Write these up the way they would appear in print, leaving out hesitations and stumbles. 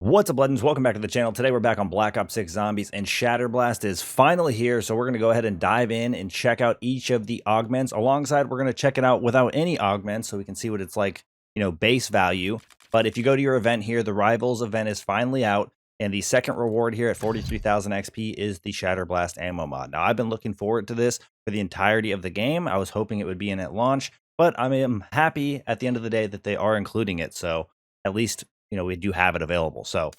What's up, legends? Welcome back to the channel. Today we're back on Black Ops 6 Zombies, and Shatter is finally here, so we're going to go ahead and dive in and check out each of the augments. Alongside, we're going to check it out without any augments, so we can see what it's like, base value. But if you go to your event here, the Rivals event is finally out, and the second reward here at 43,000 XP is the Shatter ammo mod. Now, I've been looking forward to this for the entirety of the game. I was hoping it would be in at launch, but I am happy at the end of the day that they are including it, so at least we do have it available. So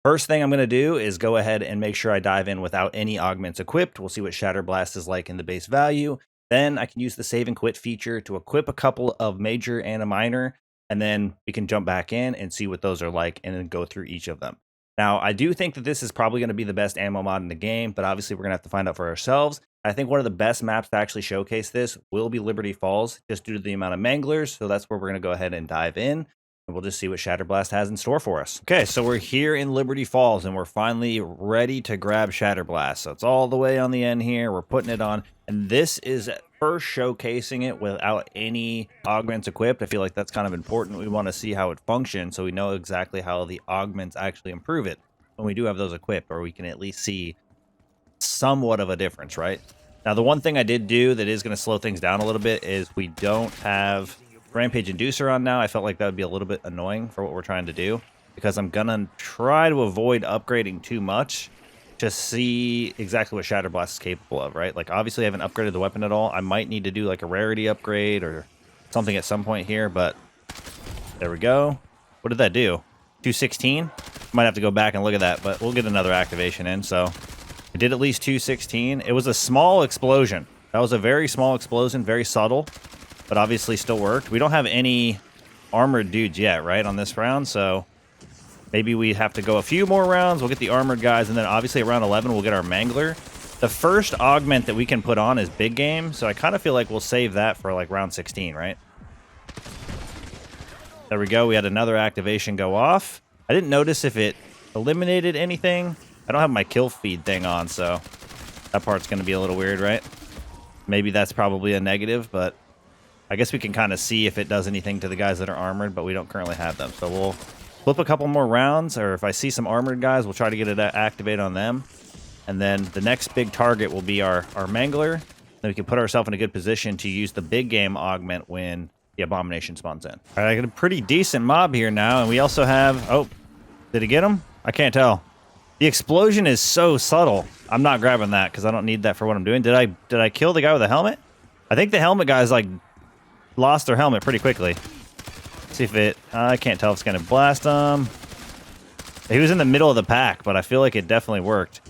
first thing I'm going to do is go ahead and make sure I dive in without any augments equipped. We'll see what Shatter is like in the base value. Then I can use the save and quit feature to equip a couple of major and a minor, and then we can jump back in and see what those are like and then go through each of them. Now, I do think that this is probably going to be the best ammo mod in the game, but obviously we're going to have to find out for ourselves. I think one of the best maps to actually showcase this will be Liberty Falls, just due to the amount of manglers. So that's where we're going to go ahead and dive in. And we'll just see what Shatter has in store for us. Okay, so we're here in Liberty Falls, and we're finally ready to grab Shatter. So it's all the way on the end here. We're putting it on, and this is first showcasing it without any augments equipped. I feel like that's kind of important. We want to see how it functions, so we know exactly how the augments actually improve it when we do have those equipped, or we can at least see somewhat of a difference, right? Now, the one thing I did do that is going to slow things down a little bit is we don't have Rampage Inducer on now. I felt like that would be a little bit annoying for what we're trying to do, because I'm gonna try to avoid upgrading too much to see exactly what Shatter is capable of, right? Like, obviously I haven't upgraded the weapon at all. I might need to do like a rarity upgrade or something at some point here, but there we go. What did that do? 216? Might have to go back and look at that, but we'll get another activation in. So it did at least 216. It was a small explosion. That was a very small explosion, very subtle, but obviously still worked. We don't have any armored dudes yet, right, on this round, so maybe we have to go a few more rounds. We'll get the armored guys, and then obviously at round 11 we'll get our Mangler. The first augment that we can put on is Big Game, so I kind of feel like we'll save that for like round 16, right? There we go. We had another activation go off. I didn't notice if it eliminated anything. I don't have my kill feed thing on, so that part's going to be a little weird, right? Maybe that's probably a negative, but I guess we can kind of see if it does anything to the guys that are armored, but we don't currently have them. So we'll flip a couple more rounds, or if I see some armored guys, we'll try to get it activated on them. And then the next big target will be our Mangler. Then we can put ourselves in a good position to use the Big Game augment when the Abomination spawns in. All right, I got a pretty decent mob here now, and we also have... Oh, did he get him? I can't tell. The explosion is so subtle. I'm not grabbing that because I don't need that for what I'm doing. Did I kill the guy with the helmet? I think the helmet guy's like lost their helmet pretty quickly. Let's see if it... I can't tell if it's going to blast them. He was in the middle of the pack, but I feel like it definitely worked.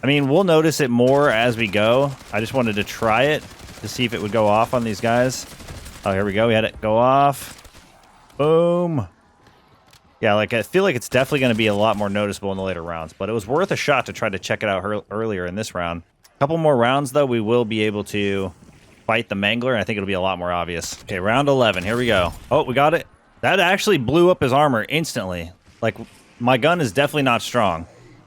I mean, we'll notice it more as we go. I just wanted to try it to see if it would go off on these guys. Oh, here we go. We had it go off. Boom. Yeah, like I feel like it's definitely going to be a lot more noticeable in the later rounds, but it was worth a shot to try to check it out earlier in this round. A couple more rounds, though, we will be able to fight the Mangler, and I think it'll be a lot more obvious. Okay, round 11. Here we go. Oh, we got it. That actually blew up his armor instantly. Like, my gun is definitely not strong.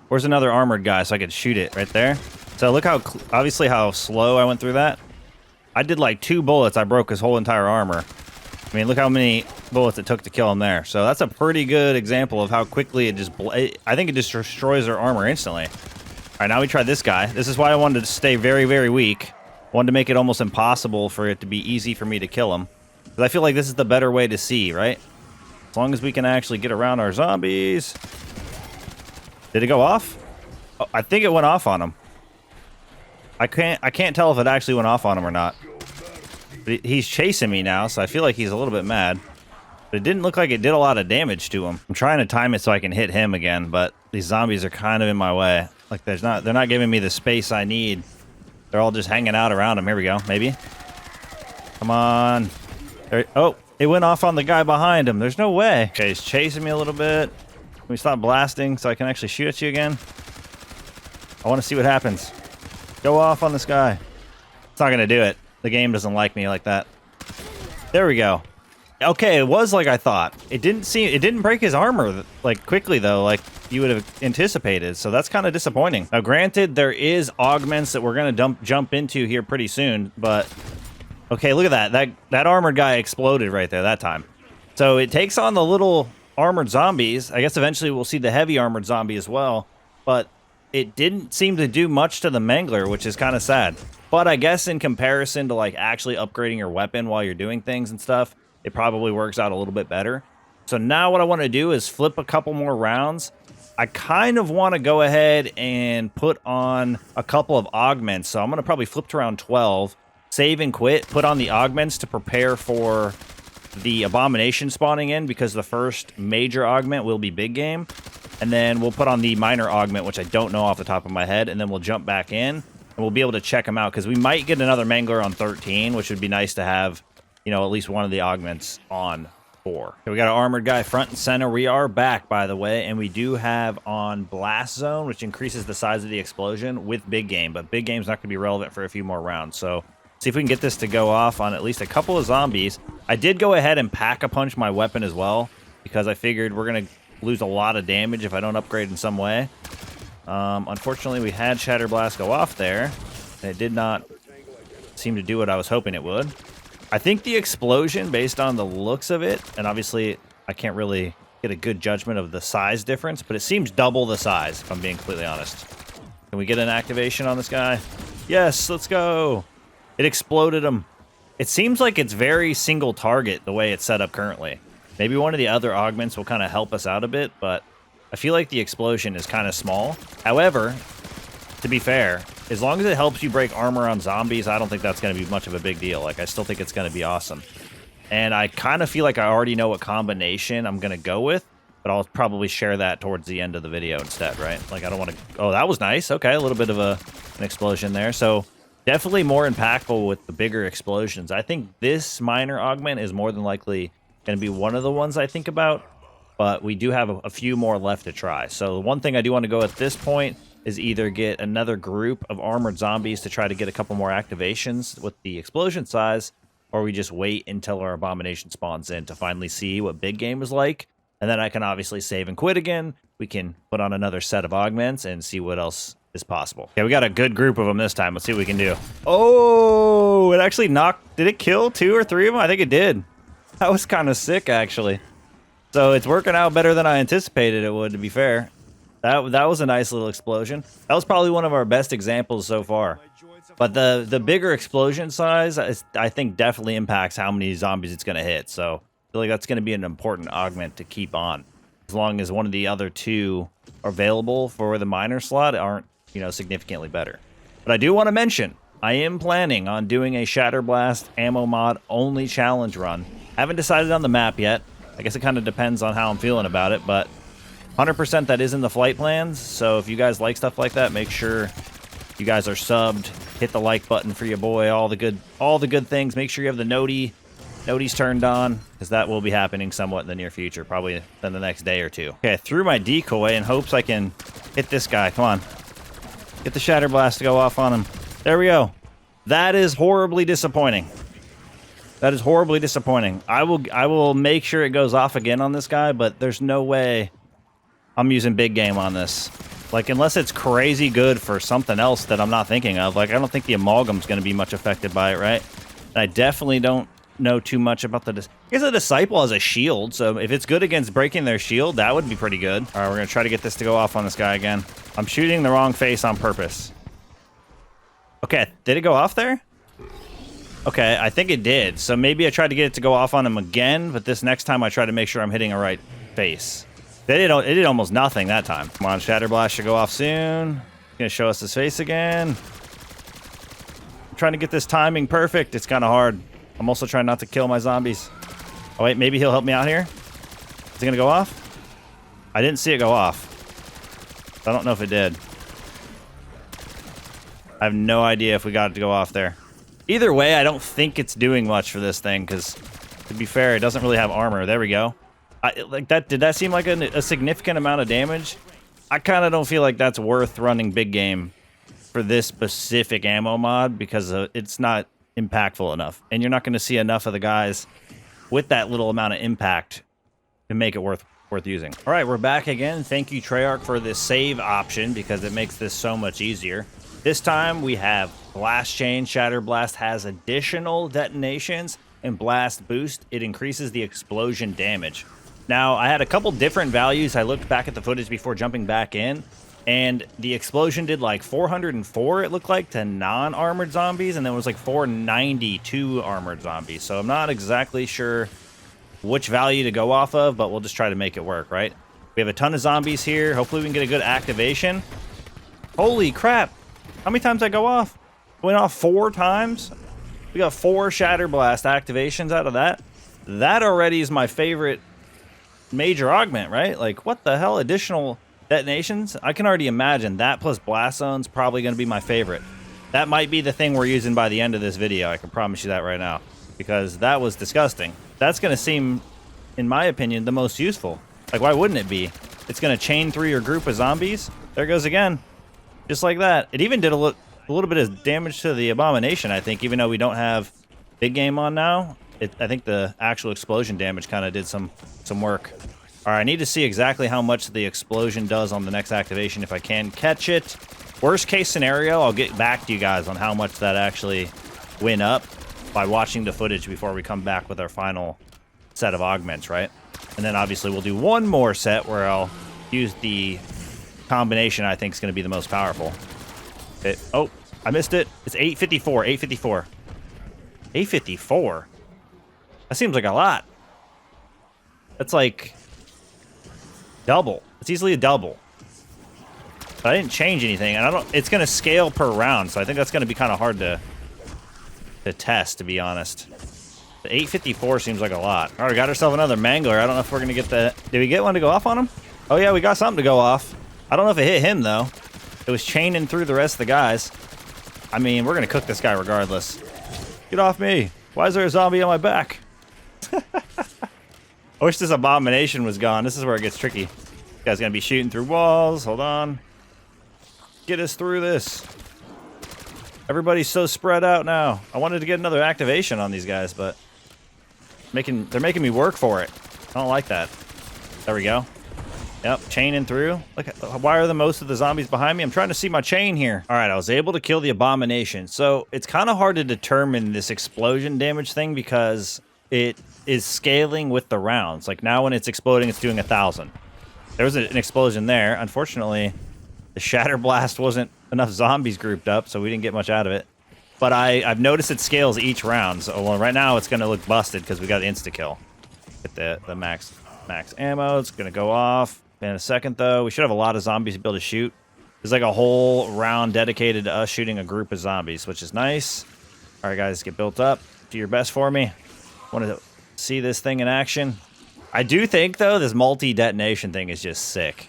Where's another armored guy so I could shoot it right there? So look how, obviously how slow I went through that. I did like 2 bullets. I broke his whole entire armor. I mean, look how many bullets it took to kill him there. So that's a pretty good example of how quickly it just... I think it just destroys their armor instantly. All right, now we try this guy. This is why I wanted to stay very, very weak. Wanted to make it almost impossible for it to be easy for me to kill him. Because I feel like this is the better way to see, right? As long as we can actually get around our zombies. Did it go off? Oh, I think it went off on him. I can't tell if it actually went off on him or not. But he's chasing me now, so I feel like he's a little bit mad. But it didn't look like it did a lot of damage to him. I'm trying to time it so I can hit him again, but these zombies are kind of in my way. Like they're not giving me the space I need. They're all just hanging out around him. Here we go. Maybe. Come on. There, oh, it went off on the guy behind him. There's no way. Okay, he's chasing me a little bit. Can we stop blasting so I can actually shoot at you again? I want to see what happens. Go off on this guy. It's not going to do it. The game doesn't like me like that. There we go. Okay, it was like I thought. It didn't break his armor like quickly though, like you would have anticipated. So that's kind of disappointing. Now, granted, there is augments that we're gonna jump into here pretty soon, but okay, look at that. That armored guy exploded right there that time. So it takes on the little armored zombies. I guess eventually we'll see the heavy armored zombie as well, but it didn't seem to do much to the Mangler, which is kind of sad. But I guess in comparison to like actually upgrading your weapon while you're doing things and stuff, it probably works out a little bit better. So now what I want to do is flip a couple more rounds. I kind of want to go ahead and put on a couple of augments. So I'm going to probably flip to round 12, save and quit, put on the augments to prepare for the abomination spawning in, because the first major augment will be big game. And then we'll put on the minor augment, which I don't know off the top of my head, and then we'll jump back in, and we'll be able to check them out, because we might get another Mangler on 13, which would be nice to have, you know, at least one of the augments on 4. So we got an armored guy front and center. We are back, by the way, and we do have on Blast Zone, which increases the size of the explosion with big game, but big game's not going to be relevant for a few more rounds. So see if we can get this to go off on at least a couple of zombies. I did go ahead and pack-a-punch my weapon as well, because I figured we're going to lose a lot of damage if I don't upgrade in some way. Unfortunately, we had Shatter Blast go off there, and it did not seem to do what I was hoping it would. I think the explosion, based on the looks of it, and obviously I can't really get a good judgment of the size difference, but it seems double the size, if I'm being completely honest. Can we get an activation on this guy? Yes, let's go. It exploded him. It seems like it's very single target the way it's set up currently. Maybe one of the other augments will kind of help us out a bit, but I feel like the explosion is kind of small. However, to be fair, as long as it helps you break armor on zombies, I don't think that's going to be much of a big deal. Like, I still think it's going to be awesome. And I kind of feel like I already know what combination I'm going to go with, but I'll probably share that towards the end of the video instead, right? Like, I don't want to... Oh, that was nice. Okay, a little bit of an explosion there. So definitely more impactful with the bigger explosions. I think this minor augment is more than likely going to be one of the ones I think about, but we do have a few more left to try. So one thing I do want to go at this point is either get another group of armored zombies to try to get a couple more activations with the explosion size, or we just wait until our abomination spawns in to finally see what big game is like, and then I can obviously save and quit again. We can put on another set of augments and see what else is possible. Okay, we got a good group of them this time. Let's see what we can do. Oh, it actually knocked... Did it kill 2 or 3 of them? I think it did. That was kind of sick, actually. So it's working out better than I anticipated it would, to be fair. That was a nice little explosion. That was probably one of our best examples so far. But the bigger explosion size, I think, definitely impacts how many zombies it's going to hit. So I feel like that's going to be an important augment to keep on. As long as one of the other 2 available for the minor slot aren't, you know, significantly better. But I do want to mention, I am planning on doing a Shatter Blast ammo mod only challenge run. Haven't decided on the map yet. I guess it kind of depends on how I'm feeling about it, but 100% that is in the flight plans. So if you guys like stuff like that, make sure you guys are subbed. Hit the like button for your boy. All the good things. Make sure you have the noties turned on, because that will be happening somewhat in the near future, probably in the next day or 2. Okay, I threw my decoy in hopes I can hit this guy. Come on, get the Shatter Blast to go off on him. There we go. That is horribly disappointing. That is horribly disappointing. I will make sure it goes off again on this guy, but there's no way I'm using big game on this. Like, unless it's crazy good for something else that I'm not thinking of. Like, I don't think the amalgam's going to be much affected by it, right? And I definitely don't know too much about the... I guess the Disciple has a shield, so if it's good against breaking their shield, that would be pretty good. All right, we're going to try to get this to go off on this guy again. I'm shooting the wrong face on purpose. Okay, did it go off there? Okay, I think it did. So maybe I tried to get it to go off on him again, but this next time I try to make sure I'm hitting a right face. It did almost nothing that time. Come on, Shatter Blast should go off soon. Gonna show us his face again. I'm trying to get this timing perfect. It's kind of hard. I'm also trying not to kill my zombies. Oh wait, maybe he'll help me out here. Is it gonna go off? I didn't see it go off. I don't know if it did. I have no idea if we got it to go off there. Either way, I don't think it's doing much for this thing, because, to be fair, it doesn't really have armor. There we go. Like that. Did that seem like a significant amount of damage? I kind of don't feel like that's worth running big game for this specific ammo mod, because it's not impactful enough. And you're not going to see enough of the guys with that little amount of impact to make it worth using. All right, we're back again. Thank you, Treyarch, for this save option, because it makes this so much easier. This time we have Blast Chain. Shatter Blast has additional detonations, and Blast Boost. It increases the explosion damage. Now, I had a couple different values. I looked back at the footage before jumping back in, and the explosion did like 404, it looked like, to non-armored zombies, and then it was like 492 armored zombies. So I'm not exactly sure which value to go off of, but we'll just try to make it work, right? We have a ton of zombies here. Hopefully we can get a good activation. Holy crap. How many times did I go off? Went off 4 times? We got 4 Shatter Blast activations out of that. That already is my favorite major augment, right? Like, what the hell? Additional detonations? I can already imagine that plus Blast Zone's probably going to be my favorite. That might be the thing we're using by the end of this video. I can promise you that right now. Because that was disgusting. That's going to seem, in my opinion, the most useful. Like, why wouldn't it be? It's going to chain through your group of zombies. There it goes again. Just like that. It even did a little bit of damage to the Abomination, I think, even though we don't have big game on now. I think the actual explosion damage kind of did some work. All right, I need to see exactly how much the explosion does on the next activation if I can catch it. Worst case scenario, I'll get back to you guys on how much that actually went up by watching the footage before we come back with our final set of augments, right? And then obviously we'll do one more set where I'll use the combination I think is going to be the most powerful. Oh, I missed it. It's 854, 854. 854? That seems like a lot. That's like double. It's easily a double. But I didn't change anything, and it's going to scale per round, so I think that's going to be kind of hard to test, to be honest. The 854 seems like a lot. All right, we got ourselves another mangler. I don't know if we're going to get the... Did we get one to go off on him? Oh, yeah, we got something to go off. I don't know if it hit him, though. It was chaining through the rest of the guys. I mean, we're going to cook this guy regardless. Get off me. Why is there a zombie on my back? I wish this Abomination was gone. This is where it gets tricky. This guy's going to be shooting through walls. Hold on. Get us through this. Everybody's so spread out now. I wanted to get another activation on these guys, but they're making me work for it. I don't like that. There we go. Yep, chaining through. Look, why are most of the zombies behind me? I'm trying to see my chain here. All right, I was able to kill the Abomination. So it's kind of hard to determine this explosion damage thing because it is scaling with the rounds. Like now when it's exploding, it's doing 1,000. There was an explosion there. Unfortunately, the Shatter Blast wasn't enough zombies grouped up, so we didn't get much out of it. But I've noticed it scales each round. So well, right now it's going to look busted because we got the insta-kill. Get the max ammo. It's going to go off in a second, though. We should have a lot of zombies to be able to shoot. There's like a whole round dedicated to us shooting a group of zombies, which is nice. All right, guys, get built up. Do your best for me. Want to see this thing in action. I do think, though, this multi-detonation thing is just sick.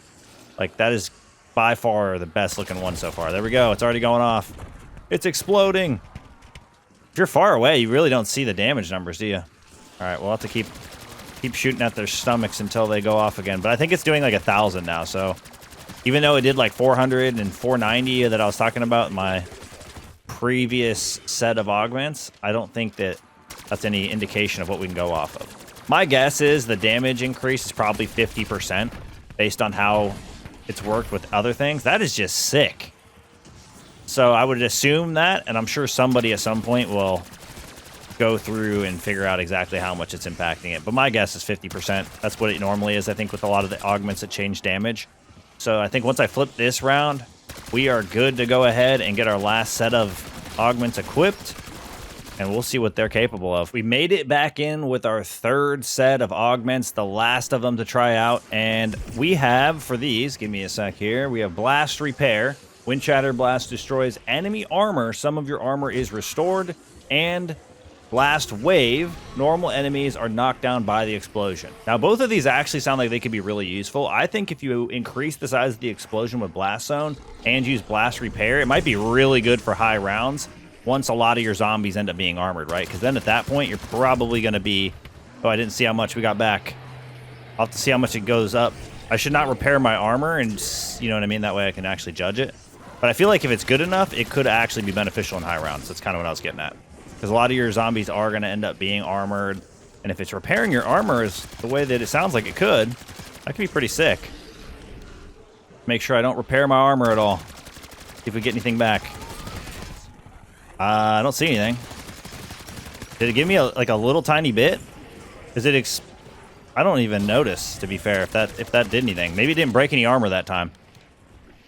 Like, that is by far the best looking one so far. There we go. It's already going off. It's exploding. If you're far away, you really don't see the damage numbers, do you? All right, we'll have to keep shooting at their stomachs until they go off again. But I think it's doing like 1,000 now, so even though it did like 400 and 490 that I was talking about in my previous set of augments, I don't think that's any indication of what we can go off of. My guess is the damage increase is probably 50% based on how it's worked with other things. That is just sick. So I would assume that, and I'm sure somebody at some point will go through and figure out exactly how much it's impacting it. But my guess is 50%. That's what it normally is, I think, with a lot of the augments that change damage. So I think once I flip this round, we are good to go ahead and get our last set of augments equipped. And we'll see what they're capable of. We made it back in with our third set of augments, the last of them to try out. And we have, for these, give me a sec here, we have Blast Repair. When Shatter Blast destroys enemy armor, some of your armor is restored. And Blast Wave, normal enemies are knocked down by the explosion. Now, both of these actually sound like they could be really useful. I think if you increase the size of the explosion with Blast Zone and use Blast Repair, it might be really good for high rounds once a lot of your zombies end up being armored, right? Because then at that point, you're probably going to be... Oh, I didn't see how much we got back. I'll have to see how much it goes up. I should not repair my armor and, you know what I mean? That way I can actually judge it. But I feel like if it's good enough, it could actually be beneficial in high rounds. That's kind of what I was getting at. Because a lot of your zombies are going to end up being armored. And if it's repairing your armor is the way that it sounds like it could, that could be pretty sick. Make sure I don't repair my armor at all. See if we get anything back. I don't see anything. Did it give me like a little tiny bit? Is it I don't even notice, to be fair, if that did anything. Maybe it didn't break any armor that time.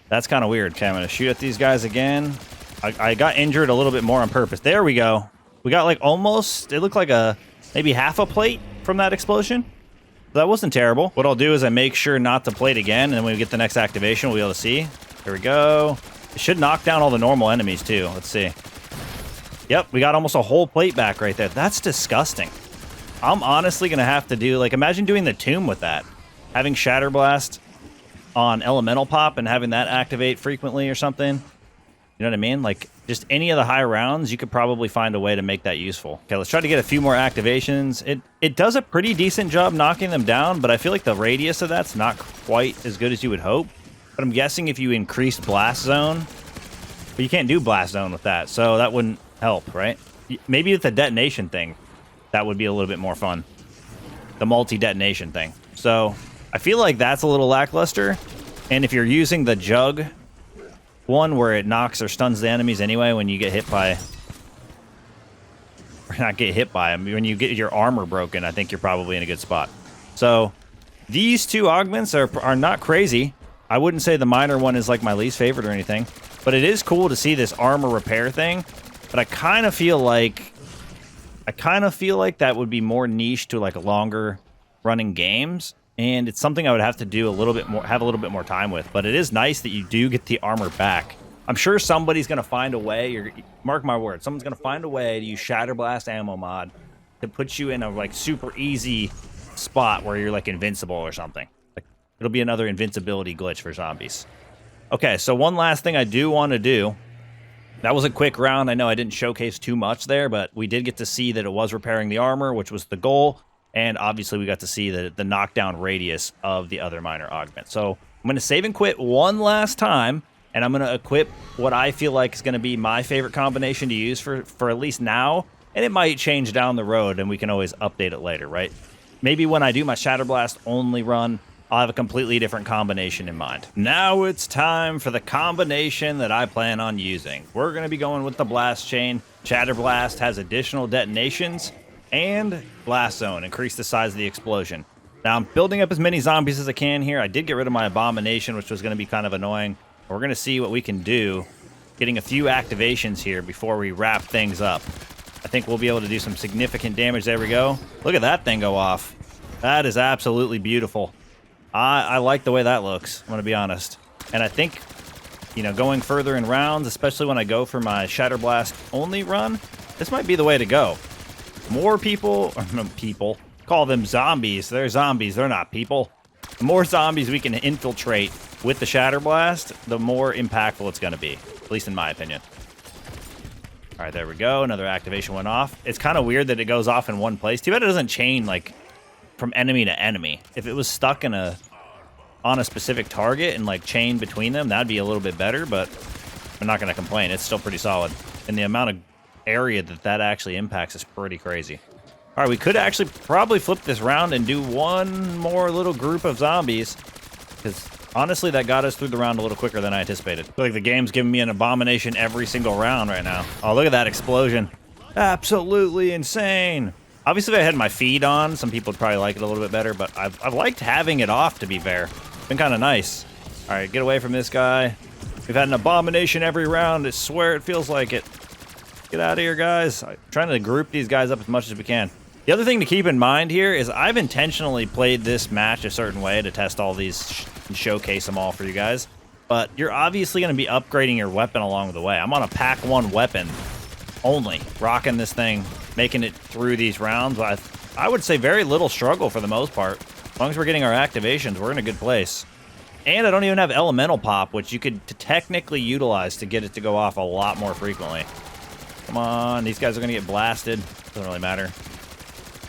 That's kind of weird. Okay, I'm going to shoot at these guys again. I got injured a little bit more on purpose. There we go. We got like almost, it looked like maybe half a plate from that explosion. That wasn't terrible. What I'll do is I make sure not to plate again, and then when we get the next activation, we'll be able to see. Here we go. It should knock down all the normal enemies too. Let's see. Yep, we got almost a whole plate back right there. That's disgusting. I'm honestly going to have to do, like, imagine doing the tomb with that. Having Shatter Blast on Elemental Pop and having that activate frequently or something. You know what I mean? Like, just any of the high rounds, you could probably find a way to make that useful. Okay, let's try to get a few more activations. It does a pretty decent job knocking them down, but I feel like the radius of that's not quite as good as you would hope. But I'm guessing if you increased Blast Zone, but you can't do Blast Zone with that, so that wouldn't help, right? Maybe with the detonation thing, that would be a little bit more fun. The multi-detonation thing. So I feel like that's a little lackluster. And if you're using the jug one where it knocks or stuns the enemies anyway when you get hit by... Or not get hit by them. When you get your armor broken, I think you're probably in a good spot. So these two augments are not crazy. I wouldn't say the minor one is like my least favorite or anything. But it is cool to see this armor repair thing. But I kind of feel like that would be more niche to like longer running games, and it's something I would have to do have a little bit more time with. But it is nice that you do get the armor back. I'm sure somebody's gonna find a way, mark my words, someone's gonna find a way to use Shatter Blast ammo mod to put you in a like super easy spot where you're like invincible or something. Like it'll be another invincibility glitch for zombies. Okay, so one last thing I do want to do. That was a quick round. I know I didn't showcase too much there, but we did get to see that it was repairing the armor, which was the goal. And obviously we got to see the knockdown radius of the other minor augment. So I'm going to save and quit one last time, and I'm going to equip what I feel like is going to be my favorite combination to use for at least now. And it might change down the road, and we can always update it later, right? Maybe when I do my Shatter Blast only run, I'll have a completely different combination in mind. Now it's time for the combination that I plan on using. We're going to be going with the Blast Chain. Shatter Blast has additional detonations and Blast Zone. Increase the size of the explosion. Now I'm building up as many zombies as I can here. I did get rid of my Abomination, which was going to be kind of annoying. We're going to see what we can do, getting a few activations here before we wrap things up. I think we'll be able to do some significant damage. There we go. Look at that thing go off. That is absolutely beautiful. I like the way that looks, I'm going to be honest. And I think, you know, going further in rounds, especially when I go for my Shatter Blast only run, this might be the way to go. More people, call them zombies. They're zombies, they're not people. The more zombies we can infiltrate with the Shatter Blast, the more impactful it's going to be, at least in my opinion. All right, there we go. Another activation went off. It's kind of weird that it goes off in one place. Too bad it doesn't chain, like, from enemy to enemy. If it was stuck on a specific target and like chain between them, that'd be a little bit better, but I'm not going to complain. It's still pretty solid. And the amount of area that actually impacts is pretty crazy. All right, we could actually probably flip this round and do one more little group of zombies, because honestly, that got us through the round a little quicker than I anticipated. I feel like the game's giving me an Abomination every single round right now. Oh, look at that explosion. Absolutely insane. Obviously, if I had my feed on, some people would probably like it a little bit better, but I've liked having it off, to be fair. It's been kind of nice. All right, get away from this guy. We've had an Abomination every round. I swear it feels like it. Get out of here, guys. I'm trying to group these guys up as much as we can. The other thing to keep in mind here is I've intentionally played this match a certain way to test all these and showcase them all for you guys. But you're obviously going to be upgrading your weapon along the way. I'm on a pack 1 weapon only, rocking this thing, making it through these rounds. I would say very little struggle for the most part. As long as we're getting our activations, we're in a good place. And I don't even have Elemental Pop, which you could technically utilize to get it to go off a lot more frequently. Come on, these guys are going to get blasted. Doesn't really matter.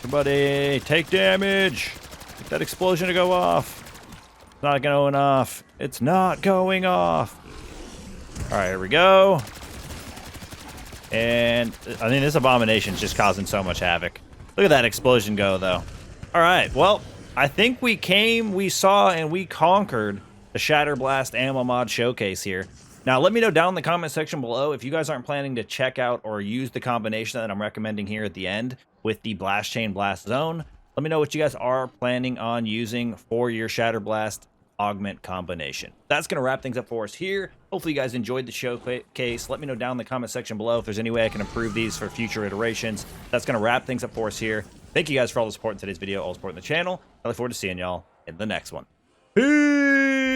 Everybody, take damage. Get that explosion to go off. It's not going off. It's not going off. All right, here we go. And I mean, this Abomination's just causing so much havoc. Look at that explosion go, though. All right, well, I think we saw, and we conquered the Shatter Blast ammo mod showcase here. Now, let me know down in the comment section below if you guys aren't planning to check out or use the combination that I'm recommending here at the end with the Blast Chain Blast Zone. Let me know what you guys are planning on using for your Shatter Blast augment combination. That's going to wrap things up for us here. Hopefully you guys enjoyed the showcase. Let me know down in the comment section below if there's any way I can improve these for future iterations. That's going to wrap things up for us here. Thank you guys for all the support in today's video, all the support in the channel. I look forward to seeing y'all in the next one. Peace!